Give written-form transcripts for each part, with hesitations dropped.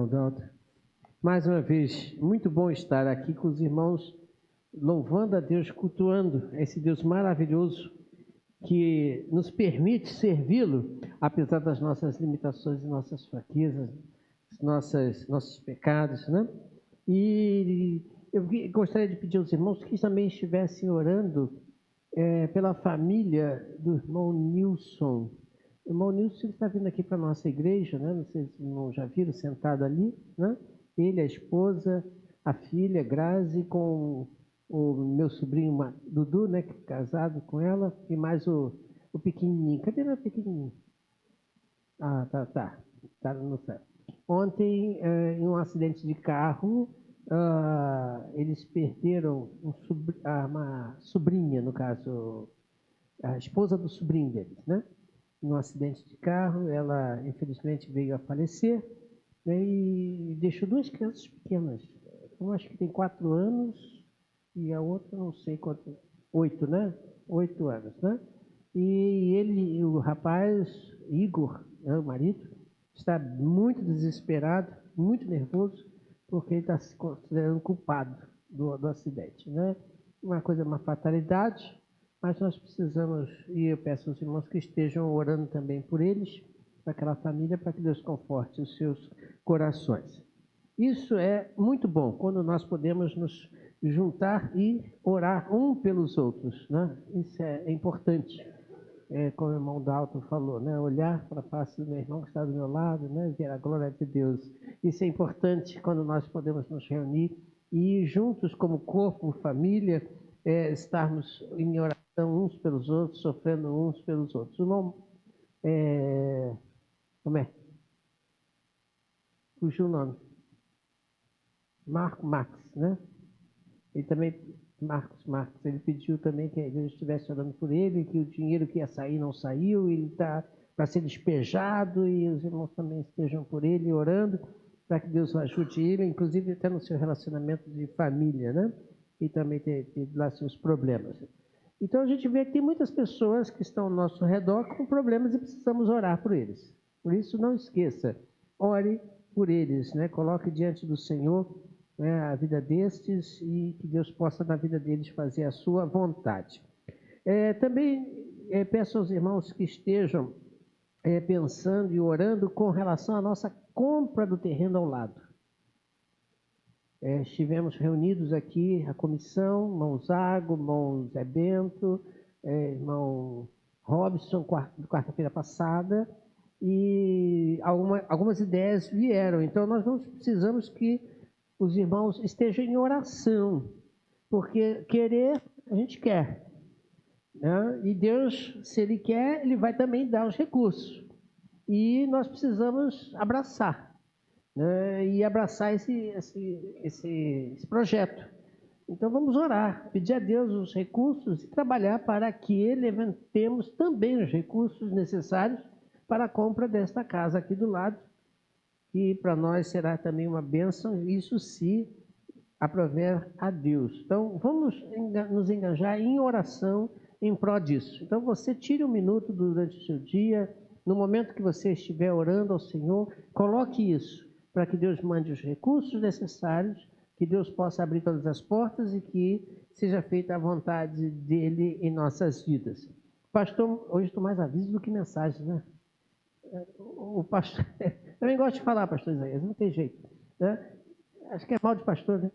irmão Dalton. Mais uma vez, muito bom estar aqui com os irmãos, louvando a Deus, cultuando esse Deus maravilhoso que nos permite servi-lo, apesar das nossas limitações e nossas fraquezas, nossos pecados, né? E eu gostaria de pedir aos irmãos que também estivessem orando pela família do irmão Nilson. O irmão Nilson está vindo aqui para a nossa igreja, né? Não sei se os irmãos já viram, sentado ali, né? Ele, a esposa, a filha, Grazi, com o meu sobrinho Dudu, né? Casado com ela, e mais o pequenininho. Cadê o pequenininho? Ah, tá no céu. Ontem, em um acidente de carro, eles perderam uma sobrinha, no caso, a esposa do sobrinho deles, né? Num acidente de carro, ela infelizmente veio a falecer, né, e deixou duas crianças pequenas. Uma acho que tem 4 anos e a outra não sei quanto, 8, né? 8 anos, né? E ele, o rapaz, Igor, né, o marido, está muito desesperado, muito nervoso, porque ele está se considerando culpado do acidente, né? Uma fatalidade. Mas nós precisamos, e eu peço aos irmãos que estejam orando também por eles, para aquela família, para que Deus conforte os seus corações. Isso é muito bom, quando nós podemos nos juntar e orar um pelos outros, né? Isso é importante, como o irmão Dalton falou, né? Olhar para a face do meu irmão que está do meu lado, né? Ver a glória de Deus. Isso é importante quando nós podemos nos reunir e juntos como corpo, família, estarmos em oração uns pelos outros, sofrendo uns pelos outros. O nome como é? Fugiu o nome. Max, né? Ele também, Marcos, ele pediu também que a igreja estivesse orando por ele, que o dinheiro que ia sair não saiu, ele está para ser despejado, e os irmãos também estejam por ele orando, para que Deus ajude ele, inclusive até no seu relacionamento de família, né? E também ter lá seus problemas. Então a gente vê que tem muitas pessoas que estão ao nosso redor com problemas e precisamos orar por eles. Por isso não esqueça, ore por eles, né? Coloque diante do Senhor, né, a vida destes, e que Deus possa na vida deles fazer a sua vontade. Também peço aos irmãos que estejam pensando e orando com relação à nossa compra do terreno ao lado. Estivemos reunidos aqui, a comissão, irmão Zago, irmão Zé Bento, irmão Robson, quarta-feira passada, e algumas ideias vieram. Então, nós não precisamos que os irmãos estejam em oração, porque querer, a gente quer, né? E Deus, se Ele quer, Ele vai também dar os recursos. E nós precisamos abraçar, né? E abraçar esse projeto. Então vamos orar, pedir a Deus os recursos e trabalhar para que levantemos também os recursos necessários para a compra desta casa aqui do lado, que para nós será também uma bênção, isso se aprover a Deus. Então vamos nos engajar em oração em prol disso. Então você tire um minuto durante o seu dia, no momento que você estiver orando ao Senhor, coloque isso, para que Deus mande os recursos necessários, que Deus possa abrir todas as portas e que seja feita a vontade dEle em nossas vidas. Pastor, hoje estou mais aviso do que mensagem, né? O pastor, também gosto de falar, pastor Isaías, não tem jeito, né? Acho que é mal de pastor, né?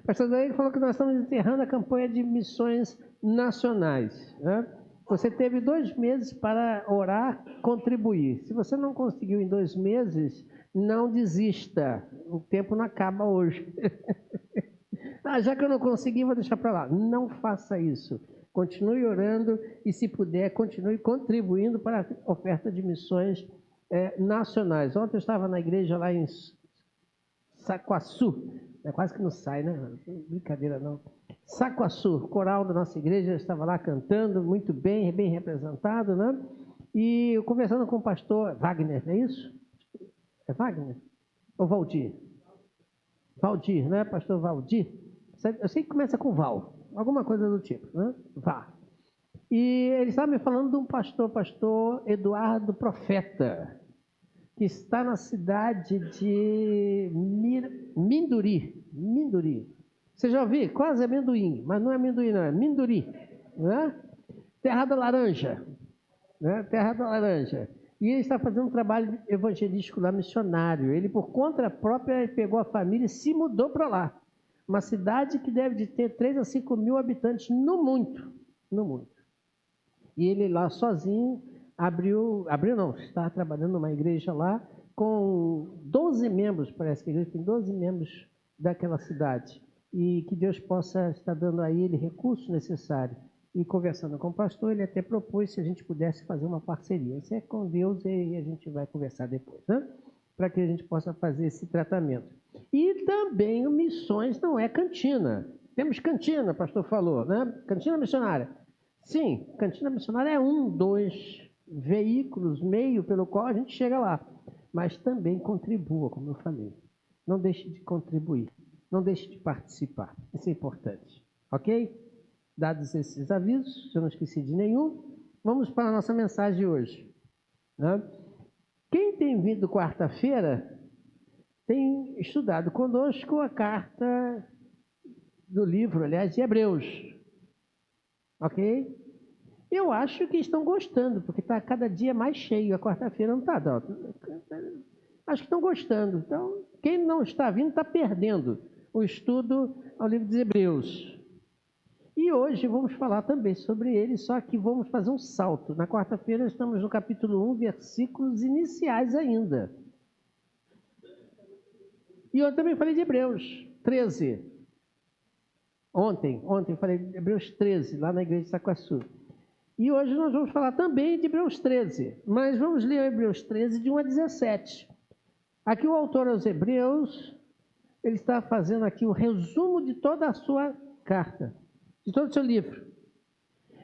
Pastor Isaías falou que nós estamos encerrando a campanha de missões nacionais, né? Você teve 2 meses para orar, contribuir. Se você não conseguiu em 2 meses, não desista. O tempo não acaba hoje. Já que eu não consegui, vou deixar para lá. Não faça isso. Continue orando e, se puder, continue contribuindo para a oferta de missões nacionais. Ontem eu estava na igreja lá em Saquaçu. Quase que não sai, né? Brincadeira não. Saquaçu, o coral da nossa igreja estava lá cantando, muito bem, bem representado, né? E eu conversando com o pastor Wagner, é isso? É Wagner? Ou Valdir? Valdir, né? Pastor Valdir. Eu sei que começa com Val, alguma coisa do tipo, né? Vá. E ele estava me falando de um pastor Eduardo Profeta. que está na cidade de Minduri. Minduri. Você já ouviu? Quase amendoim, mas não é amendoim, não, é Minduri. Né? Terra da Laranja. Né? Terra da Laranja. E ele está fazendo um trabalho evangelístico lá, missionário. Ele, por conta própria, pegou a família e se mudou para lá. Uma cidade que deve de ter 3 a 5 mil habitantes, no muito. No muito. E ele lá sozinho está trabalhando numa igreja lá com 12 membros, parece que a igreja tem 12 membros daquela cidade. E que Deus possa estar dando a ele recursos necessários. E conversando com o pastor, ele até propôs se a gente pudesse fazer uma parceria. Isso é com Deus e a gente vai conversar depois, né? Para que a gente possa fazer esse tratamento. E também o Missões não é cantina. Temos cantina, o pastor falou, né? Cantina missionária. Sim, cantina missionária é 2 veículos, meio pelo qual a gente chega lá. Mas também contribua, como eu falei. Não deixe de contribuir. Não deixe de participar. Isso é importante. Ok? Dados esses avisos, se eu não esqueci de nenhum, vamos para a nossa mensagem hoje. Né? Quem tem vindo quarta-feira tem estudado conosco a carta do livro, aliás, de Hebreus. Ok? Eu acho que estão gostando, porque está cada dia mais cheio. A quarta-feira não está, acho que estão gostando. Então, quem não está vindo está perdendo o estudo ao livro de Hebreus. E hoje vamos falar também sobre ele, só que vamos fazer um salto. Na quarta-feira estamos no capítulo 1, versículos iniciais ainda. E eu também falei de Hebreus 13. Ontem eu falei de Hebreus 13, lá na igreja de Saquaçu. E hoje nós vamos falar também de Hebreus 13, mas vamos ler Hebreus 13 de 1 a 17. Aqui o autor aos Hebreus, ele está fazendo aqui o resumo de toda a sua carta, de todo o seu livro.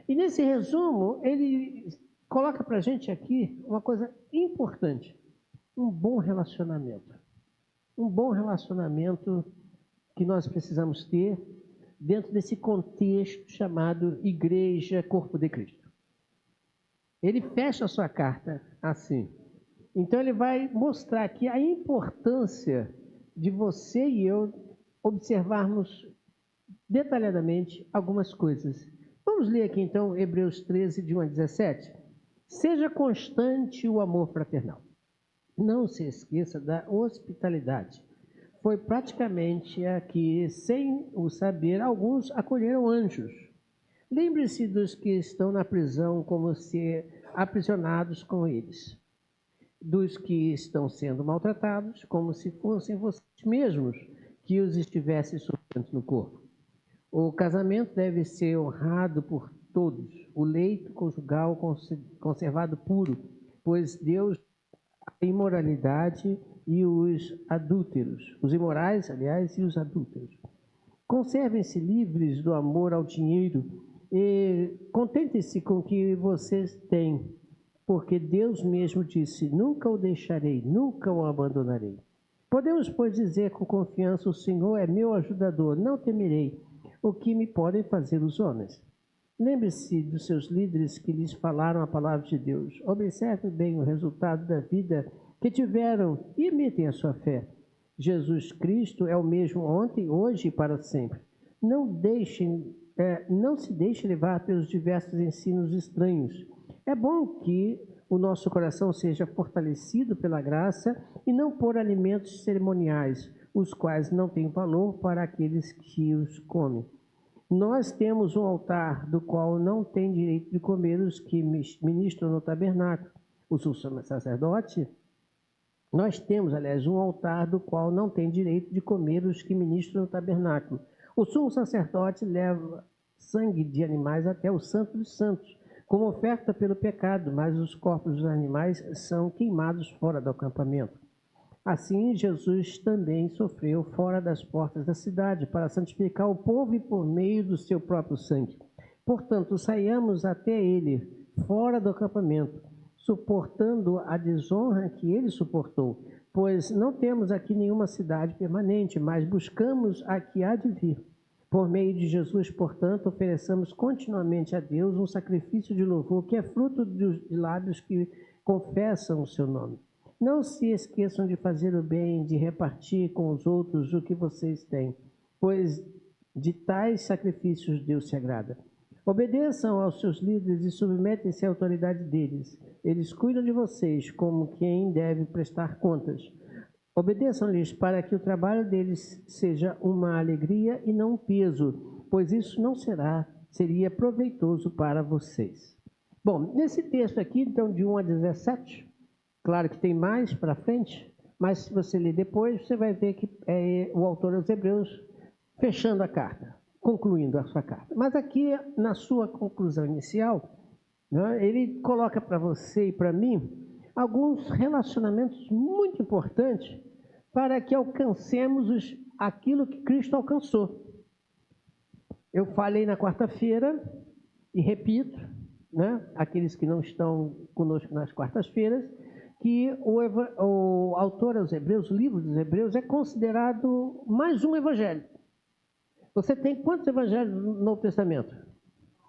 E nesse resumo, ele coloca para a gente aqui uma coisa importante, um bom relacionamento. Um bom relacionamento que nós precisamos ter dentro desse contexto chamado Igreja Corpo de Cristo. Ele fecha a sua carta assim. Então ele vai mostrar aqui a importância de você e eu observarmos detalhadamente algumas coisas. Vamos ler aqui então Hebreus 13, de 1 a 17. Seja constante o amor fraternal. Não se esqueça da hospitalidade. Foi praticamente aqui, sem o saber, alguns acolheram anjos. Lembre-se dos que estão na prisão como se aprisionados com eles. Dos que estão sendo maltratados como se fossem vocês mesmos que os estivessem sofrendo no corpo. O casamento deve ser honrado por todos, o leito conjugal conservado puro, pois Deus a imoralidade e os adúlteros, os imorais, aliás, e os adúlteros. Conservem-se livres do amor ao dinheiro e contentem-se com o que vocês têm, porque Deus mesmo disse, nunca o deixarei, nunca o abandonarei. Podemos, pois, dizer com confiança, o Senhor é meu ajudador, não temerei o que me podem fazer os homens. Lembre-se dos seus líderes que lhes falaram a palavra de Deus. Observe bem o resultado da vida que tiveram e imitem a sua fé. Jesus Cristo é o mesmo ontem, hoje e para sempre. Não se deixe levar pelos diversos ensinos estranhos. É bom que o nosso coração seja fortalecido pela graça e não por alimentos cerimoniais, os quais não têm valor para aqueles que os comem. Nós temos um altar do qual não tem direito de comer os que ministram no tabernáculo. O sumo sacerdote, nós temos, aliás, um altar do qual não tem direito de comer os que ministram no tabernáculo. O sumo sacerdote leva sangue de animais até o Santo dos Santos, como oferta pelo pecado, mas os corpos dos animais são queimados fora do acampamento. Assim, Jesus também sofreu fora das portas da cidade para santificar o povo e por meio do seu próprio sangue. Portanto, saiamos até ele, fora do acampamento, suportando a desonra que ele suportou, pois não temos aqui nenhuma cidade permanente, mas buscamos a que há de vir. Por meio de Jesus, portanto, ofereçamos continuamente a Deus um sacrifício de louvor que é fruto de lábios que confessam o seu nome. Não se esqueçam de fazer o bem, de repartir com os outros o que vocês têm, pois de tais sacrifícios Deus se agrada. Obedeçam aos seus líderes e submetem-se à autoridade deles. Eles cuidam de vocês como quem deve prestar contas. Obedeçam-lhes para que o trabalho deles seja uma alegria e não um peso, pois isso não seria proveitoso para vocês. Bom, nesse texto aqui, então, de 1 a 17, claro que tem mais para frente, mas se você ler depois, você vai ver que é o autor aos Hebreus fechando a carta, concluindo a sua carta. Mas aqui, na sua conclusão inicial, né, ele coloca para você e para mim alguns relacionamentos muito importantes para que alcancemos aquilo que Cristo alcançou. Eu falei na quarta-feira e repito, né, aqueles que não estão conosco nas quartas-feiras, que o autor aos Hebreus, o livro dos Hebreus, é considerado mais um evangelho. Você tem quantos evangelhos no Novo Testamento?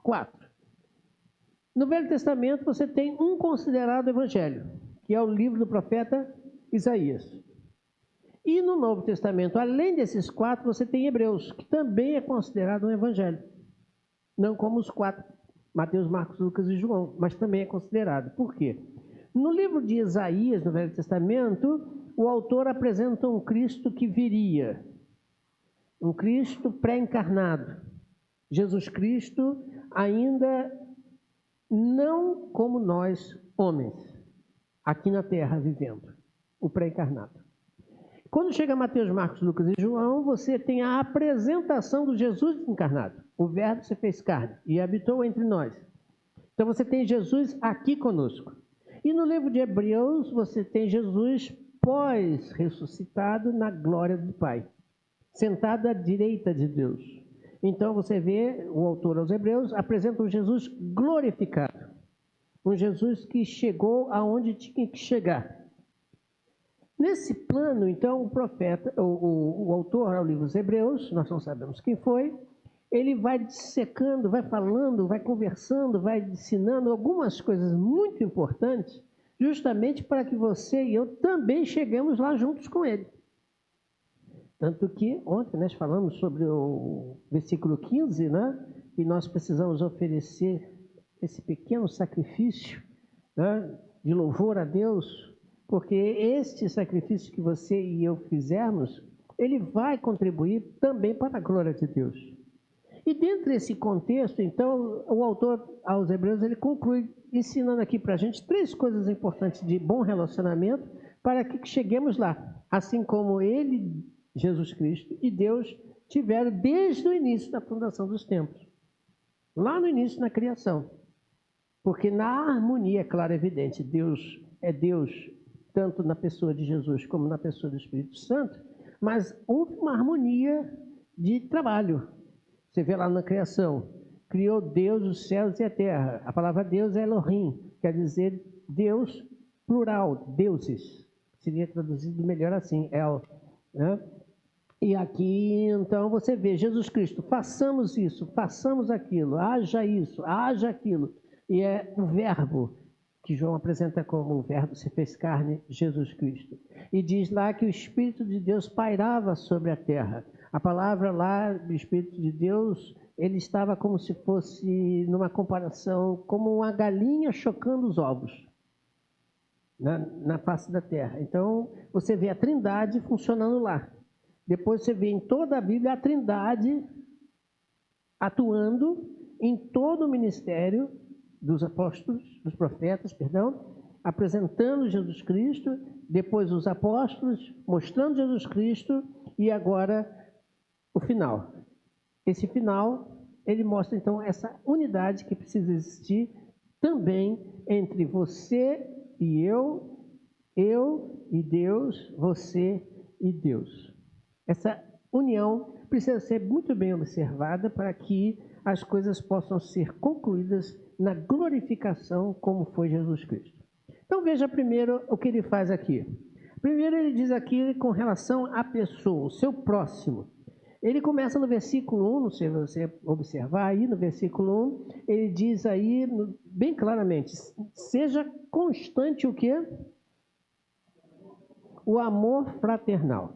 4. No Velho Testamento você tem um considerado evangelho, que é o livro do profeta Isaías. E no Novo Testamento, além desses 4, você tem Hebreus, que também é considerado um evangelho. Não como os 4, Mateus, Marcos, Lucas e João, mas também é considerado. Por quê? No livro de Isaías, no Velho Testamento, o autor apresenta um Cristo que viria, um Cristo pré-encarnado. Jesus Cristo ainda não como nós, homens, aqui na terra vivendo, o pré-encarnado. Quando chega Mateus, Marcos, Lucas e João, você tem a apresentação do Jesus encarnado. O Verbo se fez carne e habitou entre nós. Então você tem Jesus aqui conosco. E no livro de Hebreus, você tem Jesus pós-ressuscitado na glória do Pai, sentado à direita de Deus. Então você vê, o autor aos Hebreus apresenta um Jesus glorificado. Um Jesus que chegou aonde tinha que chegar. Nesse plano, então, o profeta, o autor ao livro dos Hebreus, nós não sabemos quem foi, ele vai dissecando, vai falando, vai conversando, vai ensinando algumas coisas muito importantes, justamente para que você e eu também cheguemos lá juntos com ele. Tanto que ontem nós falamos sobre o versículo 15, né? Que nós precisamos oferecer esse pequeno sacrifício, né, de louvor a Deus, porque este sacrifício que você e eu fizermos, ele vai contribuir também para a glória de Deus. E dentro desse contexto, então, o autor aos Hebreus, ele conclui ensinando aqui para a gente 3 coisas importantes de bom relacionamento para que cheguemos lá. Assim como ele, Jesus Cristo e Deus tiveram desde o início da fundação dos tempos. Lá no início, na criação. Porque na harmonia, é claro, evidente, Deus é Deus, tanto na pessoa de Jesus como na pessoa do Espírito Santo, mas houve uma harmonia de trabalho. Você vê lá na criação, criou Deus os céus e a terra. A palavra Deus é Elohim, quer dizer Deus plural, deuses. Seria traduzido melhor assim, El, né? E aqui, então, você vê Jesus Cristo, façamos isso, façamos aquilo, haja isso, haja aquilo. E é o verbo que João apresenta como o verbo se fez carne, Jesus Cristo. E diz lá que o Espírito de Deus pairava sobre a terra. A palavra lá do Espírito de Deus, ele estava como se fosse, numa comparação, como uma galinha chocando os ovos na face da terra. Então, você vê a Trindade funcionando lá. Depois você vê em toda a Bíblia a Trindade atuando em todo o ministério dos apóstolos, dos profetas, apresentando Jesus Cristo, depois os apóstolos mostrando Jesus Cristo e agora o final. Esse final, ele mostra então essa unidade que precisa existir também entre você e eu e Deus, você e Deus. Essa união precisa ser muito bem observada para que as coisas possam ser concluídas na glorificação como foi Jesus Cristo. Então veja primeiro o que ele faz aqui. Primeiro ele diz aqui com relação à pessoa, o seu próximo. Ele começa no versículo 1, se você observar aí no versículo 1, ele diz aí bem claramente, seja constante o quê? o amor fraternal.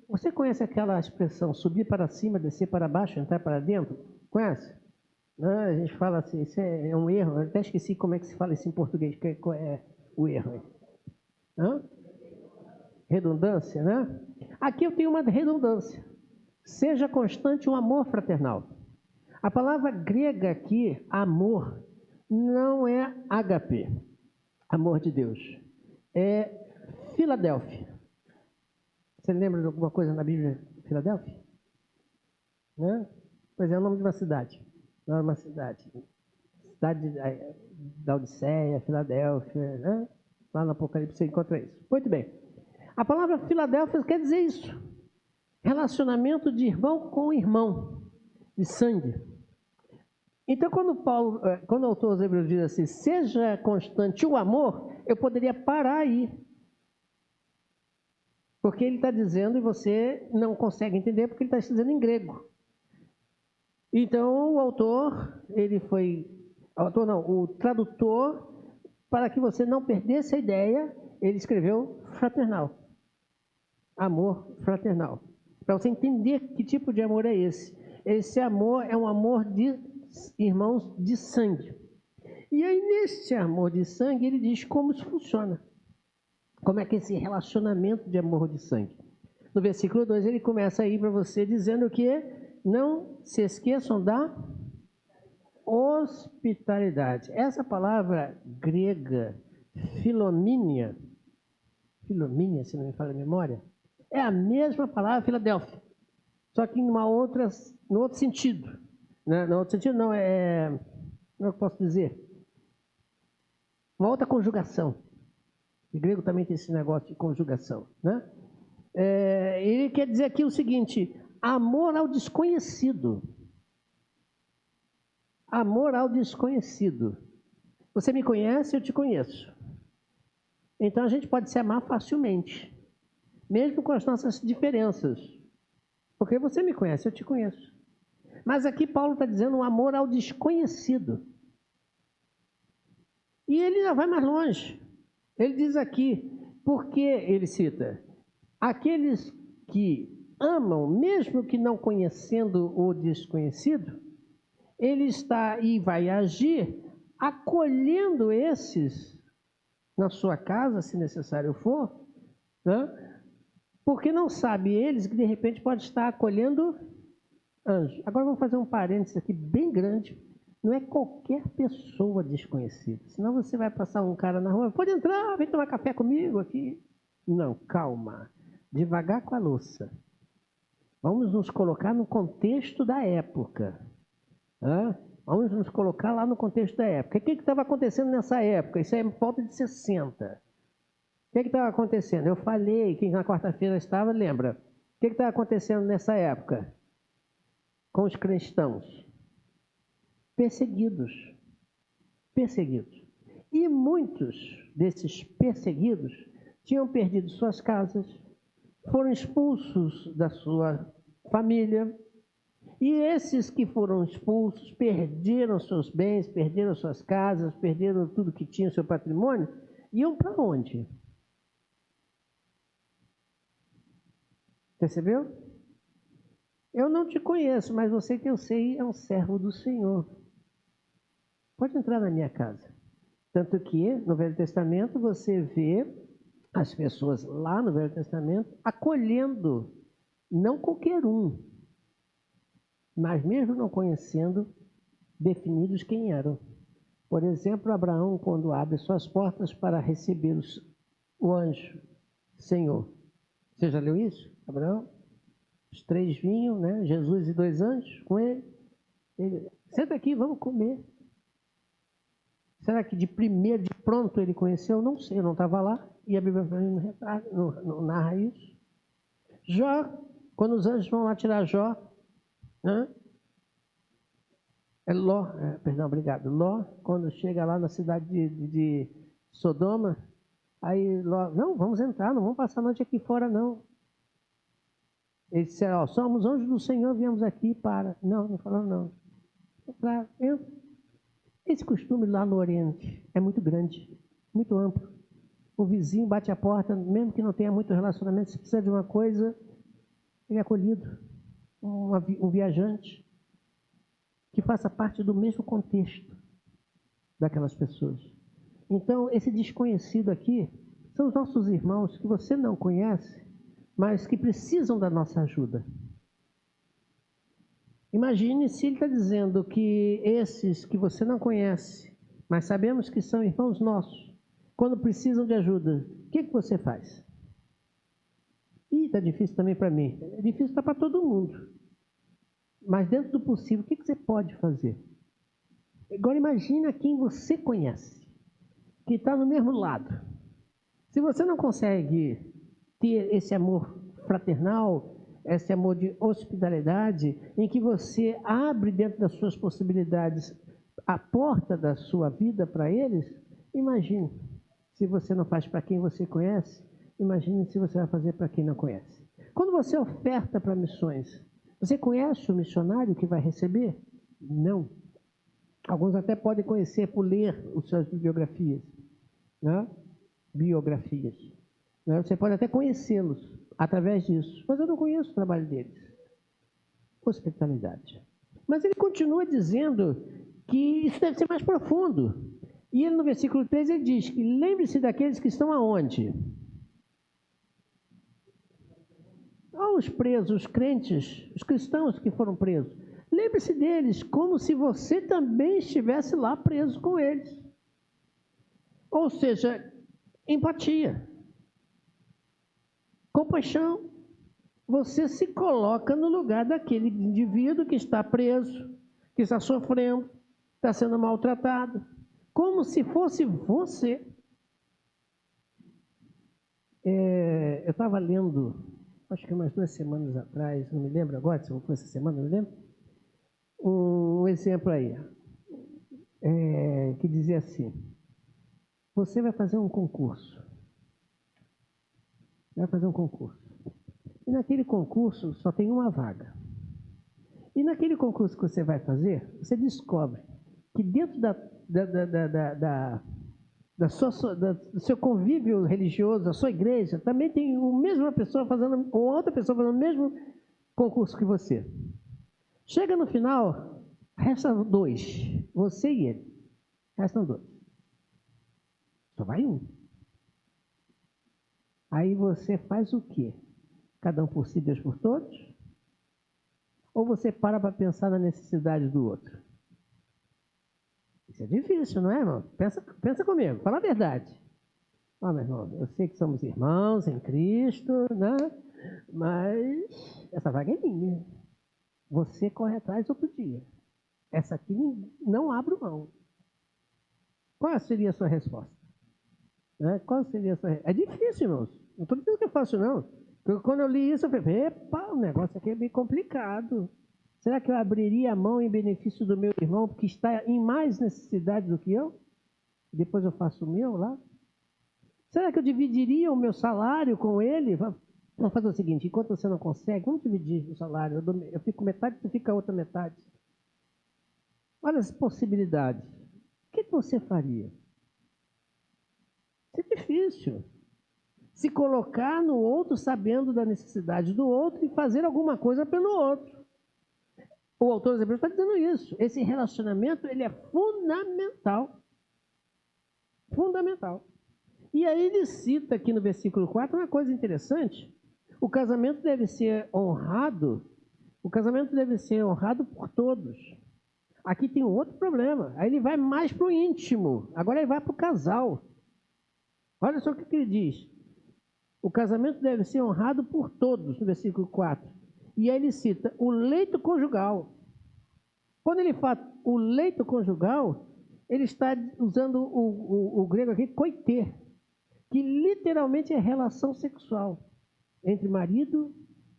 Você conhece aquela expressão, subir para cima, descer para baixo, entrar para dentro? Conhece? Não, a gente fala assim, isso é um erro. Eu até esqueci como é que se fala isso em português, qual é o erro aí. Hã? Redundância, né? Aqui eu tenho uma redundância. Seja constante o amor fraternal. A palavra grega aqui, amor, não é ágape, amor de Deus. É Filadélfia. Você lembra de alguma coisa na Bíblia de Filadélfia? Né? Pois é, o nome de uma cidade. Não é uma cidade. Cidade da Odisseia, Filadélfia, né? Lá no Apocalipse você encontra isso. Muito bem. A palavra Filadélfia quer dizer isso. Relacionamento de irmão com irmão, de sangue. Então, quando o autor aos Hebreus diz assim, seja constante o amor, eu poderia parar aí. Porque ele está dizendo e você não consegue entender porque ele está dizendo em grego. Então, o tradutor, para que você não perdesse a ideia, ele escreveu fraternal. Amor fraternal. Para você entender que tipo de amor é esse. Esse amor é um amor de irmãos de sangue. E aí, nesse amor de sangue, ele diz como isso funciona. Como é que é esse relacionamento de amor de sangue? No versículo 2, ele começa aí para você dizendo que não se esqueçam da hospitalidade. Essa palavra grega, filomínia, se não me falha a memória, é a mesma palavra Filadélfia, só que no outro sentido. Né? No outro sentido não, como é que eu posso dizer? Uma outra conjugação. O grego também tem esse negócio de conjugação. Né? Ele quer dizer aqui o seguinte, amor ao desconhecido. Amor ao desconhecido. Você me conhece, eu te conheço. Então a gente pode se amar facilmente, mesmo com as nossas diferenças. Porque você me conhece, eu te conheço. Mas aqui Paulo está dizendo um amor ao desconhecido. E ele ainda vai mais longe. Ele diz aqui, porque ele cita, aqueles que amam, mesmo que não conhecendo o desconhecido, ele está e vai agir acolhendo esses na sua casa, se necessário for, né? Porque não sabe eles que de repente pode estar acolhendo anjo. Agora vamos fazer um parênteses aqui bem grande. Não é qualquer pessoa desconhecida. Senão você vai passar um cara na rua, pode entrar, vem tomar café comigo aqui. Não, calma. Devagar com a louça. Vamos nos colocar no contexto da época. Vamos nos colocar lá no contexto da época. O que estava acontecendo nessa época? Isso é por volta de 60. O que estava acontecendo? Eu falei que na quarta-feira estava, lembra? O que estava acontecendo nessa época? Com os cristãos? Perseguidos. Perseguidos. E muitos desses perseguidos tinham perdido suas casas, foram expulsos da sua família. E esses que foram expulsos perderam seus bens, perderam suas casas, perderam tudo que tinha, seu patrimônio, iam para onde? Percebeu? Eu não te conheço, mas você que eu sei é um servo do Senhor. Pode entrar na minha casa. Tanto que no Velho Testamento você vê as pessoas lá no Velho Testamento acolhendo, não qualquer um, mas mesmo não conhecendo, definidos quem eram. Por exemplo, Abraão, quando abre suas portas para receber o anjo, Senhor. Você já leu isso, Abraão? Os 3 vinham, né? Jesus e 2 anjos com ele. Senta aqui, vamos comer. Será que de pronto ele conheceu? Não sei, eu não estava lá. E a Bíblia não narra isso. Jó, quando os anjos vão lá tirar Jó, né? Ló, quando chega lá na cidade de Sodoma, aí Ló, não, vamos entrar, não vamos passar a noite aqui fora, não. Eles disseram, somos anjos do Senhor, viemos aqui para... Não falaram não. Esse costume lá no Oriente é muito grande, muito amplo. O vizinho bate a porta, mesmo que não tenha muito relacionamento, se precisa de uma coisa, ele é acolhido. Um viajante que faça parte do mesmo contexto daquelas pessoas. Então, esse desconhecido aqui são os nossos irmãos que você não conhece, mas que precisam da nossa ajuda. Imagine se ele está dizendo que esses que você não conhece, mas sabemos que são irmãos nossos, quando precisam de ajuda, o que você faz? Está difícil também para mim. É difícil para todo mundo. Mas dentro do possível, o que você pode fazer? Agora imagina quem você conhece, que está no mesmo lado. Se você não consegue ter esse amor fraternal, esse amor de hospitalidade, em que você abre dentro das suas possibilidades a porta da sua vida para eles, imagine se você não faz para quem você conhece, imagine se você vai fazer para quem não conhece. Quando você oferta para missões, você conhece o missionário que vai receber? Não. Alguns até podem conhecer por ler as suas biografias, né? Né? Você pode até conhecê-los através disso, mas eu não conheço o trabalho deles. Hospitalidade. Mas ele continua dizendo que isso deve ser mais profundo. E ele no versículo 3 ele diz que lembre-se daqueles que estão aonde? Os presos, os crentes, os cristãos que foram presos. Lembre-se deles como se você também estivesse lá preso com eles. Ou seja, empatia, compaixão. Você se coloca no lugar daquele indivíduo que está preso, que está sofrendo, está sendo maltratado, como se fosse você. Eu estava lendo, acho que umas 2 semanas atrás, não me lembro agora, se foi essa semana, não me lembro, um exemplo aí, que dizia assim: você vai fazer um concurso. E naquele concurso só tem uma vaga. E naquele concurso que você vai fazer, você descobre que dentro do seu convívio religioso, da sua igreja, também tem uma mesma pessoa fazendo, ou outra pessoa fazendo o mesmo concurso que você. Chega no final, restam 2, você e ele. Restam 2. Só vai um. Aí você faz o quê? Cada um por si, Deus por todos? Ou você para pensar na necessidade do outro? Isso é difícil, não é, irmão? Pensa comigo, fala a verdade. Meu irmão, eu sei que somos irmãos em Cristo, né? Mas essa vaga é minha. Você corre atrás outro dia. Essa aqui não abro mão. Qual seria a sua resposta? Qual seria a sua resposta? É difícil, irmãos. Não estou dizendo que é fácil, não. Quando eu li isso, eu falei, epa, o negócio aqui é bem complicado. Será que eu abriria a mão em benefício do meu irmão, que está em mais necessidade do que eu? Depois eu faço o meu lá? Será que eu dividiria o meu salário com ele? Vamos fazer o seguinte, enquanto você não consegue, vamos dividir o salário. Eu fico metade, você fica a outra metade. Olha as possibilidades. O que você faria? Isso é difícil. Se colocar no outro sabendo da necessidade do outro e fazer alguma coisa pelo outro. O autor dos Hebreus está dizendo isso. Esse relacionamento, ele é fundamental. Fundamental. E aí ele cita aqui no versículo 4 uma coisa interessante. O casamento deve ser honrado por todos. Aqui tem um outro problema. Aí ele vai mais para o íntimo. Agora ele vai para o casal. Olha só o que ele diz. O casamento deve ser honrado por todos, no versículo 4. E aí ele cita o leito conjugal. Quando ele fala o leito conjugal, ele está usando o grego aqui, koité, que literalmente é relação sexual entre marido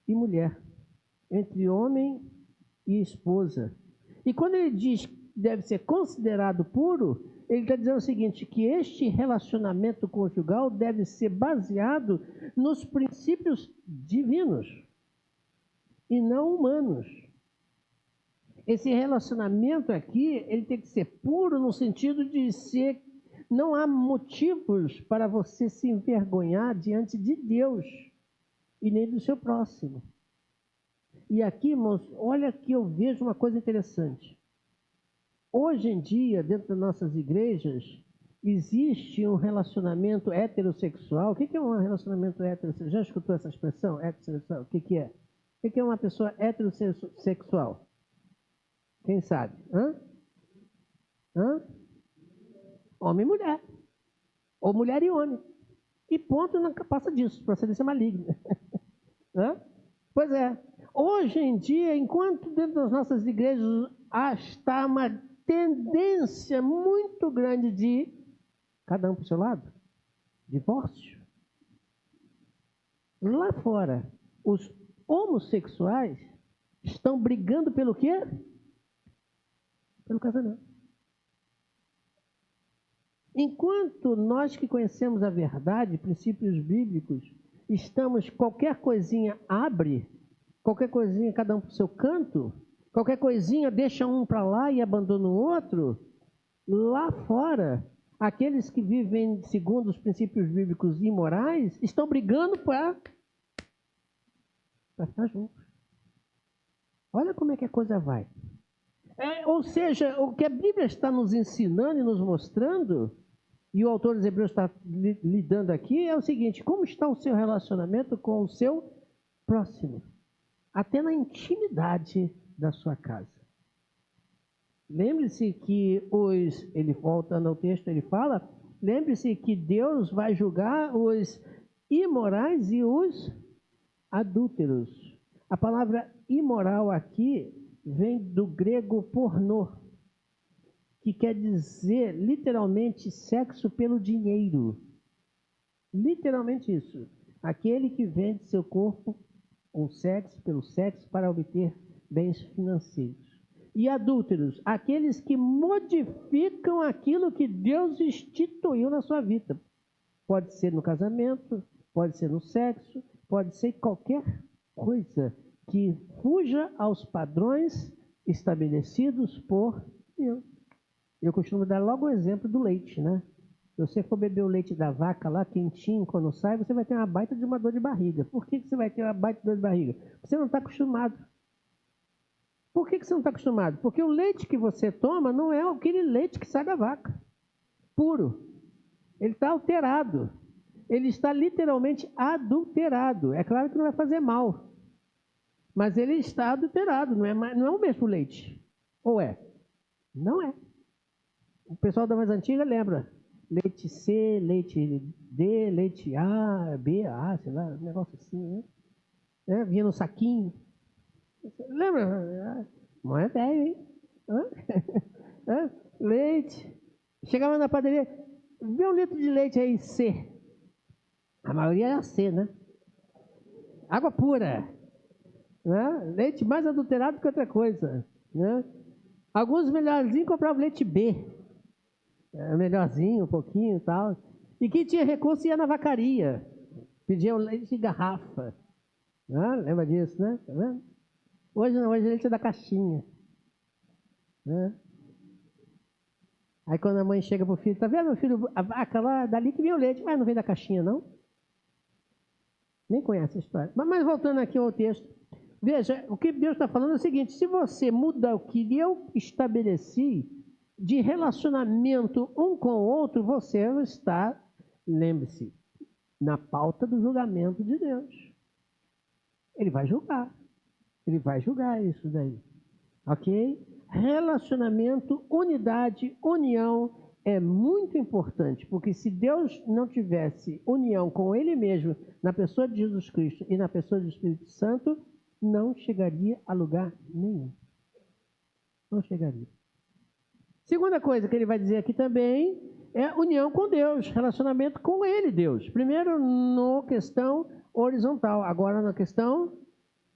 e mulher, entre homem e esposa. E quando ele diz que deve ser considerado puro, ele está dizendo o seguinte, que este relacionamento conjugal deve ser baseado nos princípios divinos e não humanos. Esse relacionamento aqui, ele tem que ser puro no sentido de ser não há motivos para você se envergonhar diante de Deus e nem do seu próximo. E aqui, irmãos, olha que eu vejo uma coisa interessante. Hoje em dia, dentro das nossas igrejas, existe um relacionamento heterossexual. O que é um relacionamento heterossexual? Já escutou essa expressão? Heterossexual? O que é? O que é uma pessoa heterossexual? Quem sabe? Hã? Homem e mulher. Ou mulher e homem. E ponto, não passa disso. Procedência maligna. Pois é. Hoje em dia, enquanto dentro das nossas igrejas está uma tendência muito grande de cada um para o seu lado, divórcio. Lá fora, os homossexuais estão brigando pelo quê? Pelo casamento. Enquanto nós que conhecemos a verdade, princípios bíblicos, estamos, qualquer coisinha abre, qualquer coisinha cada um para o seu canto, qualquer coisinha deixa um para lá e abandona o outro, lá fora, aqueles que vivem segundo os princípios bíblicos e morais estão brigando para ficar juntos. Olha como é que a coisa vai. Ou seja, o que a Bíblia está nos ensinando e nos mostrando, e o autor dos Hebreus está lidando aqui, é o seguinte: como está o seu relacionamento com o seu próximo? Até na intimidade da sua casa. Lembre-se que ele voltando ao texto, ele fala, lembre-se que Deus vai julgar os imorais e os adúlteros. A palavra imoral aqui vem do grego pornô, que quer dizer literalmente sexo pelo dinheiro. Literalmente isso. Aquele que vende seu corpo pelo sexo para obter bens financeiros. E adúlteros, aqueles que modificam aquilo que Deus instituiu na sua vida. Pode ser no casamento, pode ser no sexo, pode ser qualquer coisa que fuja aos padrões estabelecidos por Deus. Eu costumo dar logo o exemplo do leite, né? Se você for beber o leite da vaca lá, quentinho, quando sai, você vai ter uma baita de uma dor de barriga. Por que você vai ter uma baita de dor de barriga? Você não está acostumado. Por que você não está acostumado? Porque o leite que você toma não é aquele leite que sai da vaca, puro. Ele está alterado. Ele está literalmente adulterado. É claro que não vai fazer mal, mas ele está adulterado, não é o mesmo leite. Ou é? Não é. O pessoal da mais antiga lembra. Leite C, leite D, leite A, B, A, sei lá, um negócio assim, né? Vinha no saquinho. Lembra? Não é velho, hein? Leite. Chegava na padaria, vê um litro de leite aí, C. A maioria era C, né? Água pura. Né? Leite mais adulterado que outra coisa. Né? Alguns melhorzinhos compravam leite B. Melhorzinho, um pouquinho e tal. E quem tinha recurso ia na vacaria. Pedia um leite de garrafa. Lembra disso, né? Tá vendo? Hoje não, hoje leite é da caixinha. Né? Aí quando a mãe chega pro filho, tá vendo, meu filho, a vaca lá, dali que vem o leite. Mas não vem da caixinha, não? Nem conhece a história. Mas voltando aqui ao texto. Veja, o que Deus está falando é o seguinte: se você muda o que eu estabeleci de relacionamento um com o outro, você está, lembre-se, na pauta do julgamento de Deus. Ele vai julgar. Ele vai julgar isso daí. Ok? Relacionamento, unidade, união é muito importante, porque se Deus não tivesse união com Ele mesmo, na pessoa de Jesus Cristo e na pessoa do Espírito Santo, não chegaria a lugar nenhum. Não chegaria. Segunda coisa que ele vai dizer aqui também é união com Deus, relacionamento com Ele, Deus. Primeiro na questão horizontal, agora na questão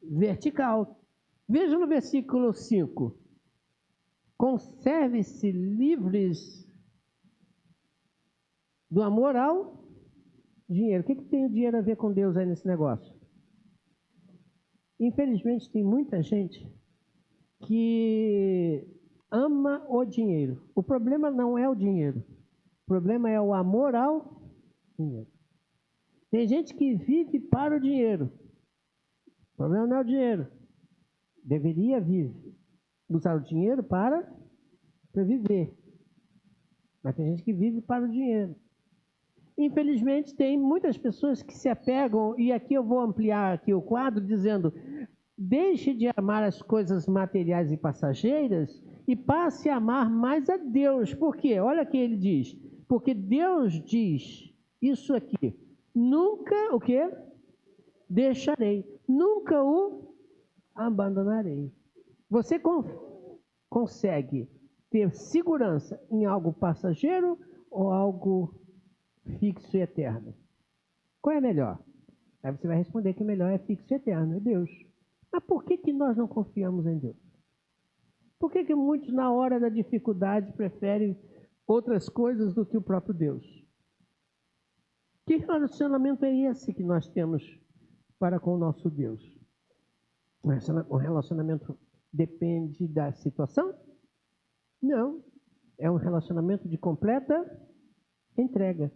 vertical. Veja no versículo 5. Conserve-se livres do amor ao dinheiro. O que tem o dinheiro a ver com Deus aí nesse negócio? Infelizmente tem muita gente que ama o dinheiro. O problema não é o dinheiro. O problema é o amor ao dinheiro. Tem gente que vive para o dinheiro. O problema não é o dinheiro. Deveria usar o dinheiro para viver. Mas tem gente que vive para o dinheiro. Infelizmente, tem muitas pessoas que se apegam, e aqui eu vou ampliar aqui o quadro, dizendo: deixe de amar as coisas materiais e passageiras e passe a amar mais a Deus. Por quê? Olha o que ele diz. Porque Deus diz isso aqui: nunca o quê? Deixarei, nunca o abandonarei. Você consegue ter segurança em algo passageiro ou algo fixo e eterno? Qual é melhor? Aí você vai responder que melhor é fixo e eterno, é Deus. Mas por que nós não confiamos em Deus? Por que muitos, na hora da dificuldade, preferem outras coisas do que o próprio Deus? Que relacionamento é esse que nós temos para com o nosso Deus? O relacionamento depende da situação? Não. É um relacionamento de completa entrega.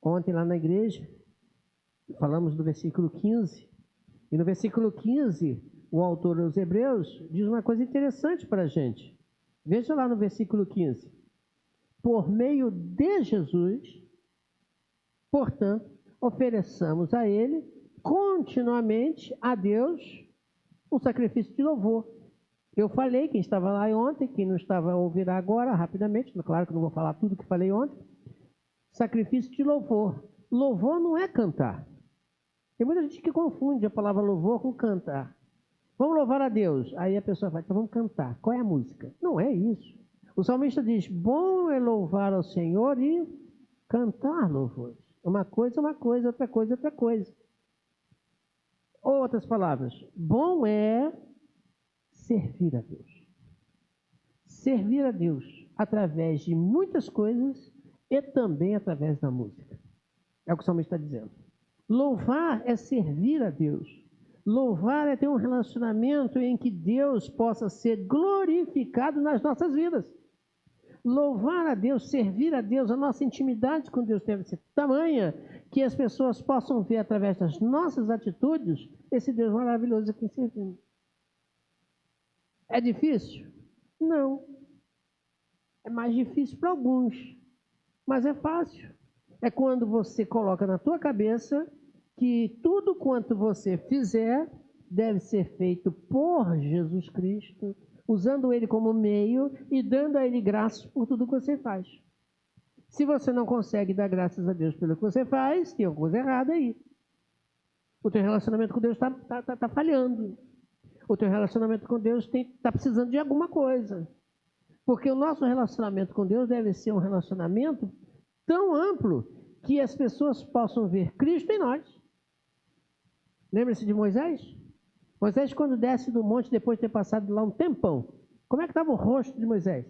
Ontem lá na igreja, falamos do versículo 15. E no versículo 15, o autor aos Hebreus diz uma coisa interessante para a gente. Veja lá no versículo 15. Por meio de Jesus, portanto, ofereçamos a Ele continuamente a Deus um sacrifício de louvor. Eu falei, quem estava lá ontem, quem não estava ouvirá agora, rapidamente, claro que não vou falar tudo que falei ontem. Sacrifício de louvor. Louvor não é cantar. Tem muita gente que confunde a palavra louvor com cantar. Vamos louvar a Deus. Aí a pessoa vai, então vamos cantar. Qual é a música? Não é isso. O salmista diz: bom é louvar ao Senhor e cantar louvores. Uma coisa, outra coisa, outra coisa. Outras palavras, bom é servir a Deus. Servir a Deus através de muitas coisas e também através da música. É o que o salmista está dizendo. Louvar é servir a Deus. Louvar é ter um relacionamento em que Deus possa ser glorificado nas nossas vidas. Louvar a Deus, servir a Deus, a nossa intimidade com Deus deve ser tamanha que as pessoas possam ver através das nossas atitudes esse Deus maravilhoso a quem servimos. É difícil? Não. É mais difícil para alguns, mas é fácil. É quando você coloca na tua cabeça que tudo quanto você fizer deve ser feito por Jesus Cristo, usando Ele como meio e dando a Ele graças por tudo que você faz. Se você não consegue dar graças a Deus pelo que você faz, tem alguma coisa errada aí. O teu relacionamento com Deus está falhando. O teu relacionamento com Deus está precisando de alguma coisa. Porque o nosso relacionamento com Deus deve ser um relacionamento tão amplo que as pessoas possam ver Cristo em nós. Lembra-se de Moisés? Moisés, quando desce do monte, depois de ter passado lá um tempão, como é que estava o rosto de Moisés?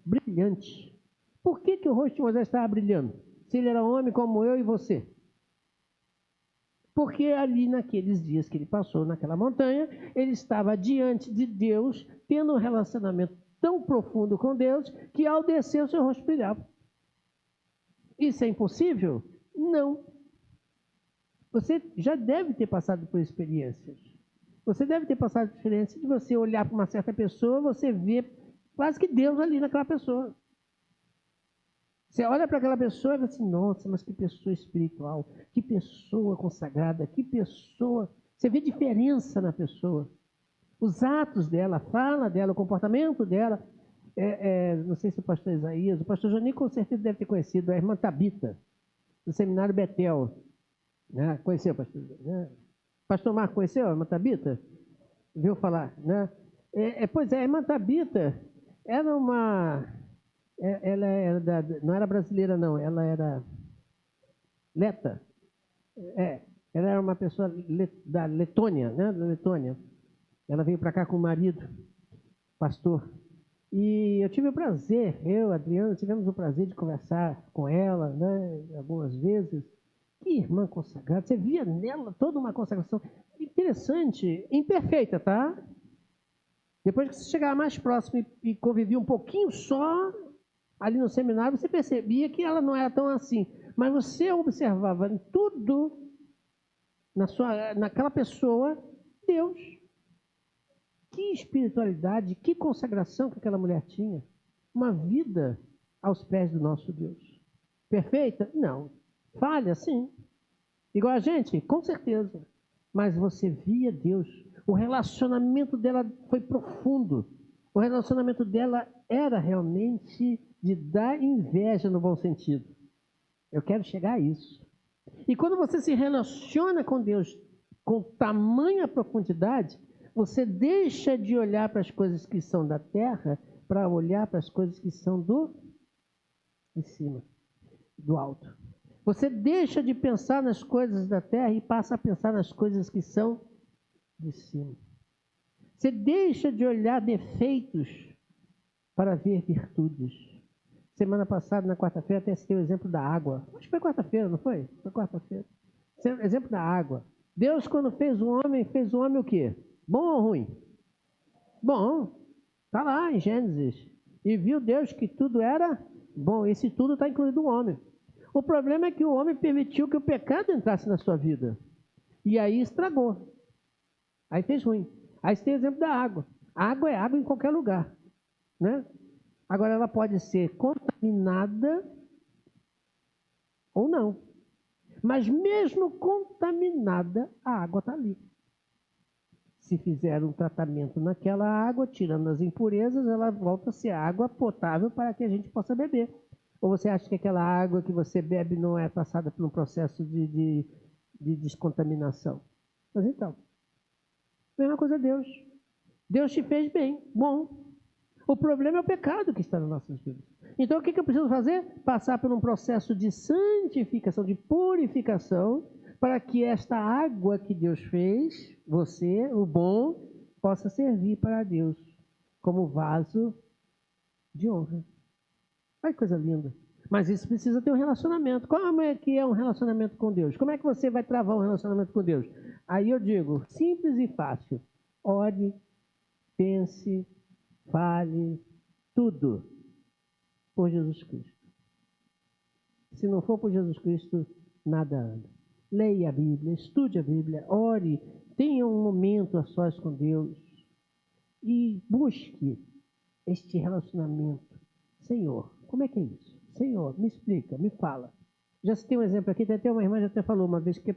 Brilhante. Por que o rosto de Moisés estava brilhando? Se ele era homem como eu e você. Porque ali naqueles dias que ele passou naquela montanha, ele estava diante de Deus, tendo um relacionamento tão profundo com Deus, que ao descer o seu rosto brilhava. Isso é impossível? Não. Você já deve ter passado por experiências. Você deve ter passado por experiência de você olhar para uma certa pessoa, você vê quase que Deus ali naquela pessoa. Você olha para aquela pessoa e fala assim: nossa, mas que pessoa espiritual, que pessoa consagrada, que pessoa... Você vê diferença na pessoa. Os atos dela, a fala dela, o comportamento dela. Não sei se o pastor Isaías, o pastor Joninho com certeza deve ter conhecido a irmã Tabita, do seminário Betel. Né? Conheceu, pastor? Né? Pastor Marco conheceu a irmã Tabita? Viu falar? Né? Pois é, a irmã Tabita era uma... ela era não era brasileira, não. Ela era leta. Ela era uma pessoa da Letônia, né? Da Letônia. Ela veio para cá com o marido, pastor. E eu tive o prazer, eu, Adriano, tivemos o prazer de conversar com ela, né? Algumas vezes. Que irmã consagrada. Você via nela toda uma consagração interessante, imperfeita, tá? Depois que você chegar mais próximo e convivia um pouquinho só, Ali no seminário você percebia que ela não era tão assim, mas você observava em tudo naquela pessoa Deus. Que espiritualidade, que consagração que aquela mulher tinha. Uma vida aos pés do nosso Deus. Perfeita? Não. Falha? Sim. Igual a gente? Com certeza. Mas você via Deus. O relacionamento dela foi profundo. O relacionamento dela era realmente de dar inveja no bom sentido. Eu quero chegar a isso. E quando você se relaciona com Deus com tamanha profundidade, você deixa de olhar para as coisas que são da terra para olhar para as coisas que são de cima, do alto. Você deixa de pensar nas coisas da terra e passa a pensar nas coisas que são de cima. Você deixa de olhar defeitos para ver virtudes. Semana passada, na quarta-feira, até citei o exemplo da água. Acho que foi quarta-feira, não foi? Foi quarta-feira. Exemplo da água. Deus, quando fez o homem o quê? Bom ou ruim? Bom. Está lá em Gênesis. E viu Deus que tudo era bom. Esse tudo está incluído o homem. O problema é que o homem permitiu que o pecado entrasse na sua vida. E aí estragou. Aí fez ruim. Aí você tem o exemplo da água. A água é água em qualquer lugar, né? Agora ela pode ser contaminada ou não. Mas mesmo contaminada, a água está ali. Se fizer um tratamento naquela água, tirando as impurezas, ela volta a ser água potável para que a gente possa beber. Ou você acha que aquela água que você bebe não é passada por um processo de descontaminação? Mas então, mesma coisa Deus. Deus te fez bem, bom. O problema é o pecado que está nas nossas vidas. Então o que eu preciso fazer? Passar por um processo de santificação, de purificação, para que esta água que Deus fez, você, o bom, possa servir para Deus como vaso de honra. Olha que coisa linda. Mas isso precisa ter um relacionamento. Como é que é um relacionamento com Deus? Como é que você vai travar um relacionamento com Deus? Aí eu digo, simples e fácil. Ore, pense, fale, tudo por Jesus Cristo. Se não for por Jesus Cristo, nada anda. Leia a Bíblia, estude a Bíblia, ore, tenha um momento a sós com Deus e busque este relacionamento. Senhor, como é que é isso? Senhor, me explica, me fala. Já citei um exemplo aqui, até uma irmã já até falou uma vez que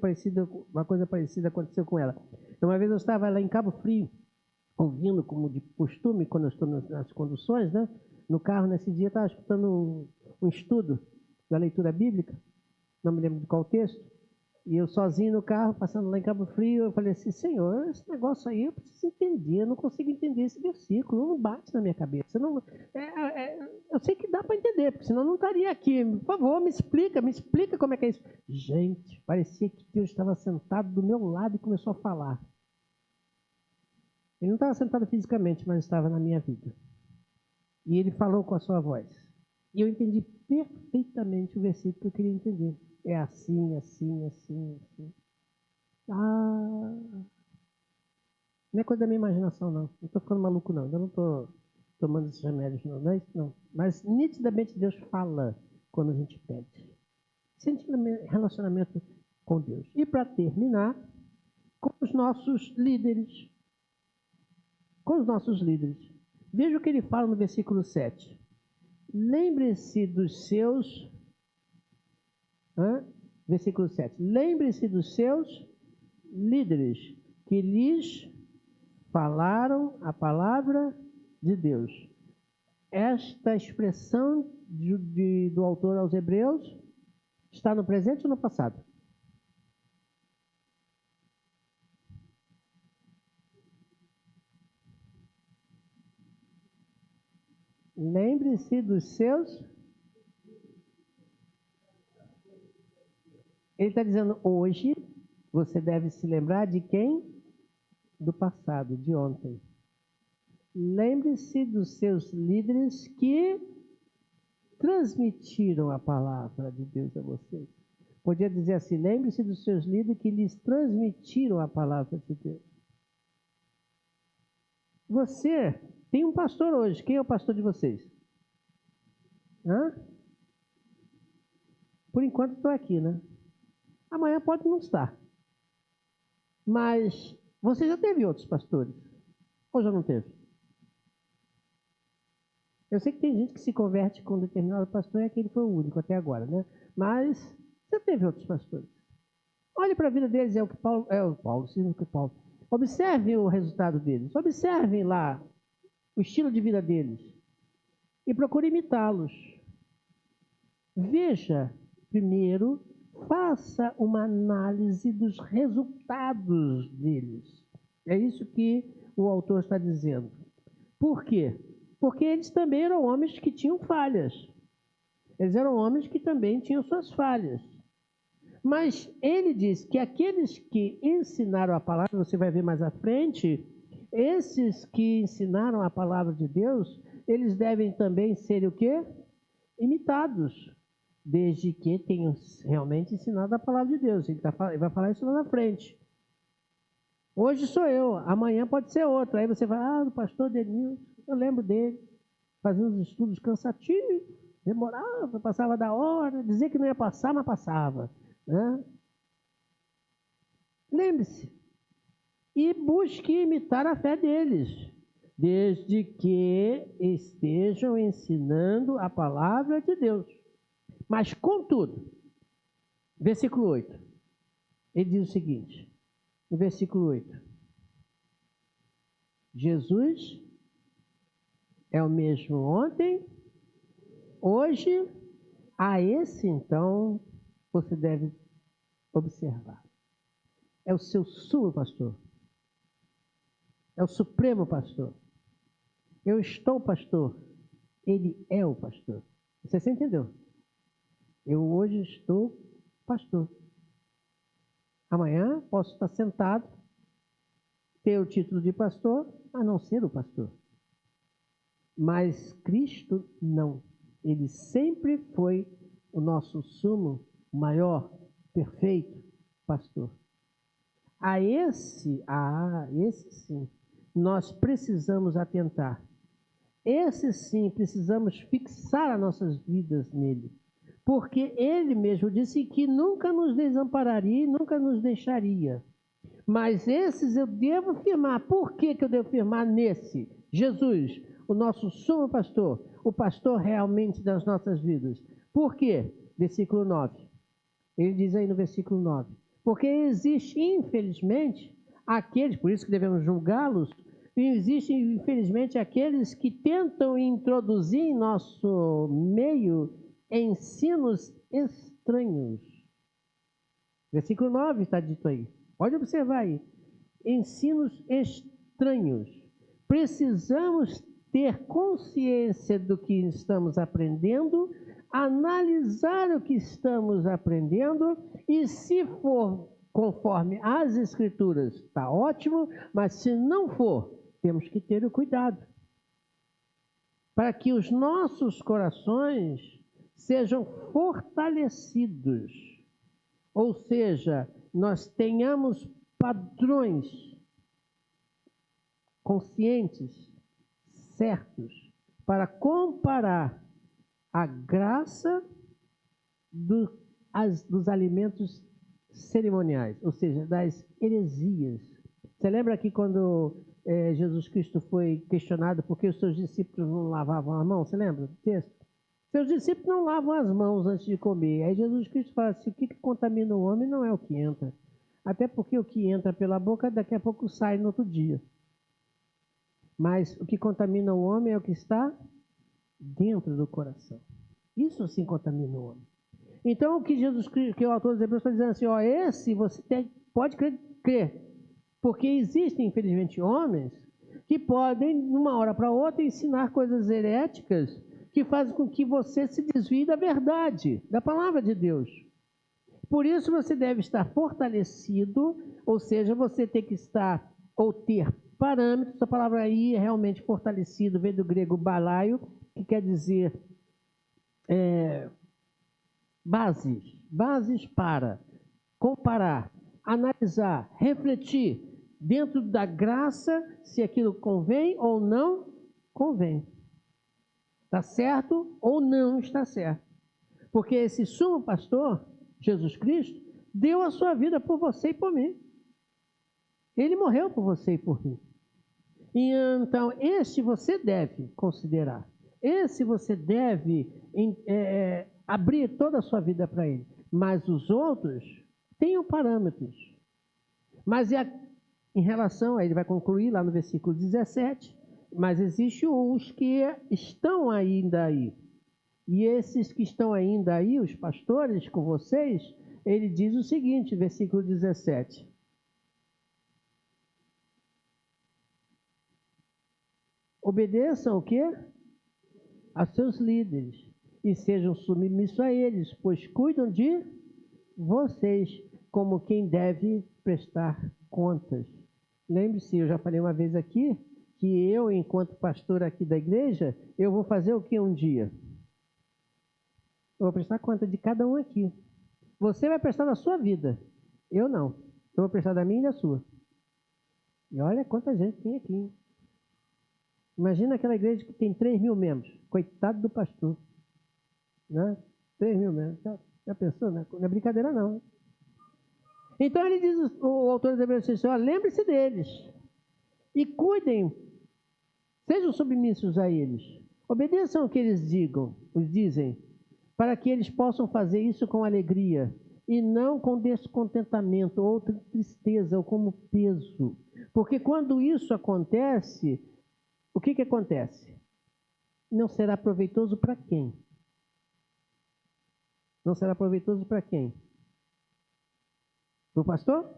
uma coisa parecida aconteceu com ela. Uma vez eu estava lá em Cabo Frio, ouvindo como de costume, quando eu estou nas conduções, né? No carro, nesse dia, eu estava escutando um estudo da leitura bíblica, não me lembro de qual texto, e eu sozinho no carro, passando lá em Cabo Frio, eu falei assim, Senhor, esse negócio aí eu preciso entender, eu não consigo entender esse versículo, não bate na minha cabeça. Não, eu sei que dá para entender, porque senão eu não estaria aqui. Por favor, me explica como é que é isso. Gente, parecia que Deus estava sentado do meu lado e começou a falar. Ele não estava sentado fisicamente, mas estava na minha vida. E ele falou com a sua voz. E eu entendi perfeitamente o versículo que eu queria entender. É assim, assim, assim, assim. Ah, não é coisa da minha imaginação, não. Não estou ficando maluco, não. Eu não estou tomando esses remédios, não. Não é isso, não. Mas nitidamente Deus fala quando a gente pede. Sente relacionamento com Deus. E para terminar, com os nossos líderes. Com os nossos líderes. Veja o que ele fala no versículo 7. Lembre-se dos seus... Versículo 7. Lembre-se dos seus líderes que lhes falaram a palavra de Deus. Esta expressão do autor aos Hebreus está no presente ou no passado? Lembre-se dos seus. Ele está dizendo, hoje, você deve se lembrar de quem? Do passado, de ontem. Lembre-se dos seus líderes que transmitiram a palavra de Deus a vocês. Podia dizer assim, lembre-se dos seus líderes que lhes transmitiram a palavra de Deus. Você tem um pastor hoje. Quem é o pastor de vocês? Hã? Por enquanto estou aqui, né? Amanhã pode não estar. Mas você já teve outros pastores? Ou já não teve? Eu sei que tem gente que se converte com um determinado pastor e aquele foi o único até agora, né? Mas você teve outros pastores. Olhe para a vida deles, Observe o resultado deles. Observem lá o estilo de vida deles. E procure imitá-los. Veja, primeiro, faça uma análise dos resultados deles. É isso que o autor está dizendo. Por quê? Porque eles também eram homens que tinham falhas. Eles eram homens que também tinham suas falhas. Mas ele diz que aqueles que ensinaram a palavra, você vai ver mais à frente, esses que ensinaram a palavra de Deus, eles devem também ser o quê? Imitados, desde que tenham realmente ensinado a palavra de Deus. Ele vai falar isso lá na frente. Hoje sou eu, amanhã pode ser outro. Aí você vai, o pastor Denilson, eu lembro dele, fazendo uns estudos cansativos, demorava, passava da hora, dizia que não ia passar, mas passava. Né? Lembre-se e busque imitar a fé deles, desde que estejam ensinando a palavra de Deus. Mas, contudo, versículo 8, ele diz o seguinte, no versículo 8, Jesus é o mesmo ontem, hoje, a esse então você deve observar. É o seu sumo pastor. É o supremo pastor. Eu estou pastor. Ele é o pastor. Você se entendeu? Eu hoje estou pastor. Amanhã posso estar sentado, ter o título de pastor, a não ser o pastor. Mas Cristo não. Ele sempre foi o nosso sumo, maior, perfeito pastor. A esse sim, nós precisamos atentar. Esse sim, precisamos fixar as nossas vidas nele. Porque ele mesmo disse que nunca nos desampararia e nunca nos deixaria. Mas esses eu devo firmar. Por que eu devo firmar nesse? Jesus, o nosso sumo pastor, o pastor realmente das nossas vidas. Por quê? Versículo 9. Ele diz aí no versículo 9. Porque existe, infelizmente, aqueles, por isso que devemos julgá-los, existem, infelizmente, aqueles que tentam introduzir em nosso meio ensinos estranhos. Versículo 9 está dito aí. Pode observar aí. Ensinos estranhos. Precisamos ter consciência do que estamos aprendendo, analisar o que estamos aprendendo e, se for conforme as Escrituras, está ótimo, mas se não for, temos que ter o cuidado para que os nossos corações sejam fortalecidos, ou seja, nós tenhamos padrões conscientes, certos, para comparar a graça dos alimentos cerimoniais, ou seja, das heresias. Você lembra que quando Jesus Cristo foi questionado por que os seus discípulos não lavavam as mãos? Você lembra do texto? Seus discípulos não lavam as mãos antes de comer. Aí Jesus Cristo fala assim, o que contamina o homem não é o que entra. Até porque o que entra pela boca, daqui a pouco sai no outro dia. Mas o que contamina o homem é o que está dentro do coração. Isso sim contamina o homem. Então, o que Jesus Cristo, que o autor dos Hebreus está dizendo assim, esse você pode crer. Porque existem, infelizmente, homens que podem, de uma hora para outra, ensinar coisas heréticas que fazem com que você se desvie da verdade, da palavra de Deus. Por isso você deve estar fortalecido, ou seja, você tem que estar ou ter parâmetros. A palavra aí é realmente fortalecido, vem do grego balaio, que quer dizer bases para comparar, analisar, refletir dentro da graça se aquilo convém ou não convém. Está certo ou não está certo. Porque esse sumo pastor, Jesus Cristo, deu a sua vida por você e por mim. Ele morreu por você e por mim. E então, esse você deve considerar. Esse você deve abrir toda a sua vida para ele. Mas os outros tenham parâmetros. Mas em relação a ele, vai concluir lá no versículo 17, mas existem os que estão ainda aí. E esses que estão ainda aí, os pastores com vocês, ele diz o seguinte, versículo 17. Obedeçam o quê? A seus líderes e sejam submissos a eles, pois cuidam de vocês como quem deve prestar contas. Lembre-se, eu já falei uma vez aqui, que eu, enquanto pastor aqui da igreja, eu vou fazer o que um dia? Eu vou prestar conta de cada um aqui. Você vai prestar da sua vida, eu não. Eu vou prestar da minha e da sua. E olha quanta gente tem aqui, hein? Imagina aquela igreja que tem 3.000 membros. Coitado do pastor. Né? 3.000 membros. Já pensou? Né? Não é brincadeira, não. Então ele diz, o autor dos Hebreus diz, lembre-se deles. E cuidem, sejam submissos a eles. Obedeçam o que eles dizem, para que eles possam fazer isso com alegria, e não com descontentamento, ou tristeza, ou como peso. Porque quando isso acontece, o que acontece? Não será proveitoso para quem? Não será proveitoso para quem? Para o pastor?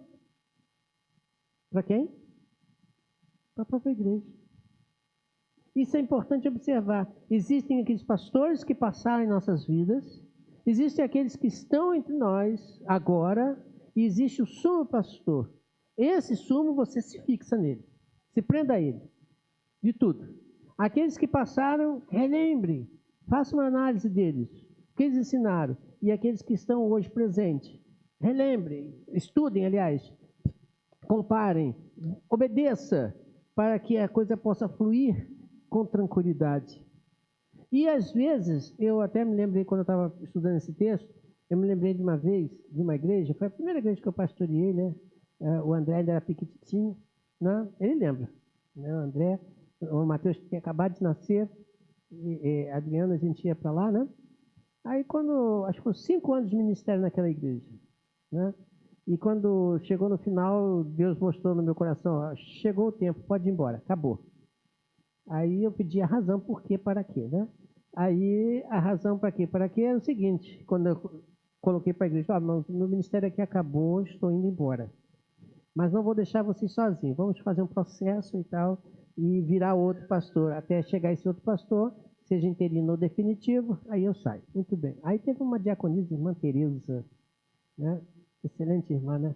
Para quem? Para a própria igreja. Isso é importante observar. Existem aqueles pastores que passaram em nossas vidas, existem aqueles que estão entre nós agora, e existe o sumo pastor. Esse sumo você se fixa nele, se prenda a ele. De tudo. Aqueles que passaram, relembre, faça uma análise deles, o que eles ensinaram. E aqueles que estão hoje presentes, relembrem, estudem, aliás, comparem, obedeça, para que a coisa possa fluir com tranquilidade. E às vezes, eu até me lembrei, quando eu estava estudando esse texto, eu me lembrei de uma vez, de uma igreja, foi a primeira igreja que eu pastoreei, né? O André ainda era piquititinho, né? Ele lembra, né? O André, o Matheus tinha acabado de nascer, e a Adriana, a gente ia para lá, né? Aí acho que foi 5 anos de ministério naquela igreja, né? E quando chegou no final, Deus mostrou no meu coração, chegou o tempo, pode ir embora, acabou. Aí eu pedi a razão por quê, para quê, né? Aí a razão para quê? Para quê é o seguinte, quando eu coloquei para a igreja, meu ministério aqui acabou, estou indo embora. Mas não vou deixar vocês sozinhos, vamos fazer um processo e tal, e virar outro pastor, até chegar esse outro pastor, seja interino ou definitivo, aí eu saio. Muito bem. Aí teve uma diaconisa, irmã Tereza, né? Excelente irmã, né?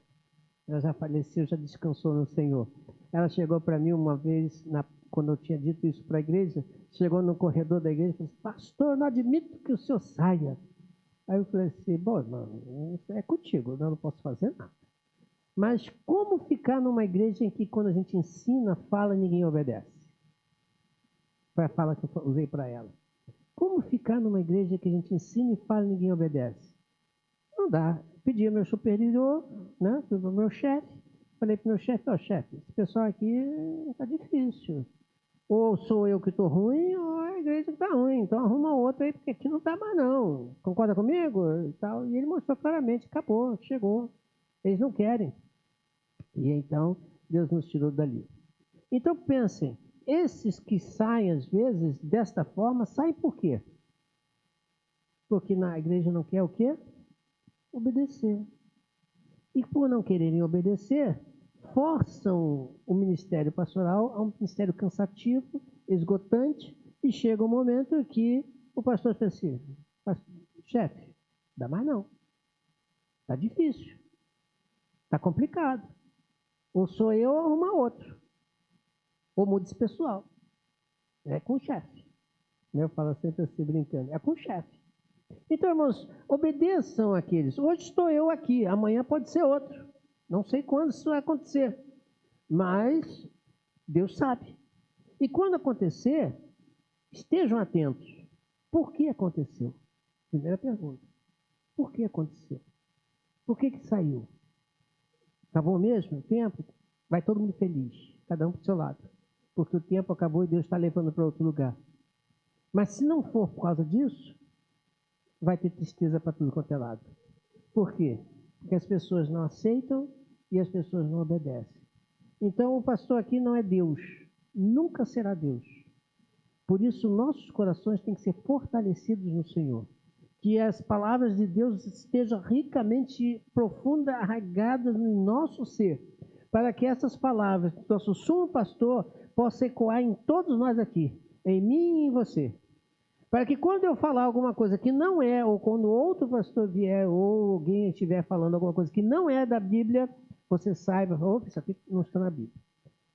Ela já faleceu, já descansou no Senhor. Ela chegou para mim uma vez, quando eu tinha dito isso para a igreja, chegou no corredor da igreja e falou assim, pastor, eu não admito que o senhor saia. Aí eu falei assim, bom, irmão, isso é contigo, eu não posso fazer nada. Mas como ficar numa igreja em que quando a gente ensina, fala, ninguém obedece? Foi a fala que eu usei para ela. Como ficar numa igreja que a gente ensina e fala, ninguém obedece? Não dá. Pedi ao meu superior, né, para o meu chefe, falei para o meu chefe, chefe, esse pessoal aqui está difícil. Ou sou eu que estou ruim, ou a igreja que está ruim. Então arruma outro aí, porque aqui não está mais não. Concorda comigo? E tal. E ele mostrou claramente, acabou, chegou. Eles não querem. E então, Deus nos tirou dali. Então pensem, esses que saem às vezes desta forma, saem por quê? Porque na igreja não quer o quê? Obedecer. E por não quererem obedecer, forçam o ministério pastoral a um ministério cansativo, esgotante, e chega um momento que o pastor fala assim, chefe, dá mais não. Está difícil. Está complicado. Ou sou eu ou arruma outro. Ou muda esse pessoal. É com o chefe. Eu falo sempre assim, brincando. É com o chefe. Então, irmãos, obedeçam àqueles. Hoje estou eu aqui, amanhã pode ser outro. Não sei quando isso vai acontecer. Mas Deus sabe. E quando acontecer, estejam atentos. Por que aconteceu? Primeira pergunta. Por que aconteceu? Por que saiu? Acabou mesmo o tempo? Vai todo mundo feliz, cada um para o seu lado. Porque o tempo acabou e Deus está levando para outro lugar. Mas se não for por causa disso, vai ter tristeza para tudo quanto é lado. Por quê? Porque as pessoas não aceitam e as pessoas não obedecem. Então o pastor aqui não é Deus, nunca será Deus. Por isso nossos corações têm que ser fortalecidos no Senhor. Que as palavras de Deus estejam ricamente profundas, arraigadas no nosso ser, para que essas palavras do nosso sumo pastor possam ecoar em todos nós aqui, em mim e em você. Para que quando eu falar alguma coisa que não é, ou quando outro pastor vier, ou alguém estiver falando alguma coisa que não é da Bíblia, você saiba, opa, isso aqui não está na Bíblia.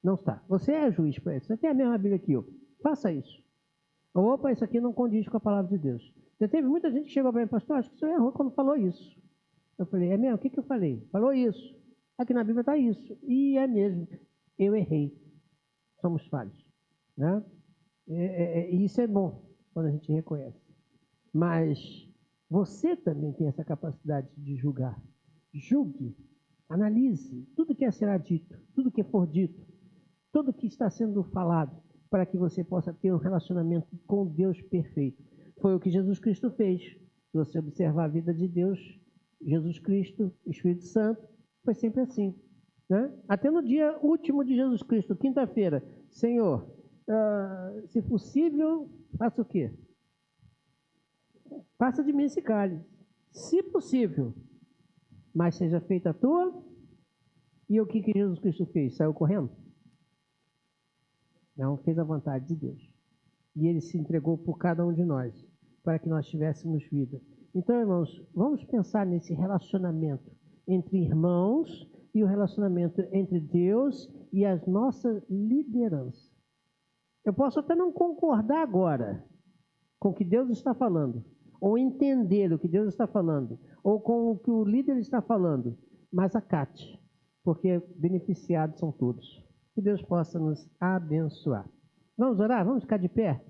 Não está. Você é juiz para isso. Você tem a mesma Bíblia que eu. Faça isso. Opa, isso aqui não condiz com a palavra de Deus. Já teve muita gente que chegou para mim, pastor, acho que o senhor errou quando falou isso. Eu falei, é mesmo? O que eu falei? Falou isso. Aqui na Bíblia está isso. E é mesmo. Eu errei. Somos falhos. Né? E isso é bom quando a gente reconhece. Mas você também tem essa capacidade de julgar. Julgue, analise tudo que será dito, tudo que for dito, tudo que está sendo falado, para que você possa ter um relacionamento com Deus perfeito. Foi o que Jesus Cristo fez. Se você observar a vida de Deus, Jesus Cristo, Espírito Santo, foi sempre assim. Né? Até no dia último de Jesus Cristo, quinta-feira, Senhor, se possível, faça o quê? Passa de mim esse cálice, se possível, mas seja feita a tua. E o que Jesus Cristo fez? Saiu correndo? Não, fez a vontade de Deus. E ele se entregou por cada um de nós, para que nós tivéssemos vida. Então, irmãos, vamos pensar nesse relacionamento entre irmãos e o relacionamento entre Deus e as nossas lideranças. Eu posso até não concordar agora com o que Deus está falando, ou entender o que Deus está falando, ou com o que o líder está falando, mas acate, porque beneficiados são todos. Que Deus possa nos abençoar. Vamos orar? Vamos ficar de pé?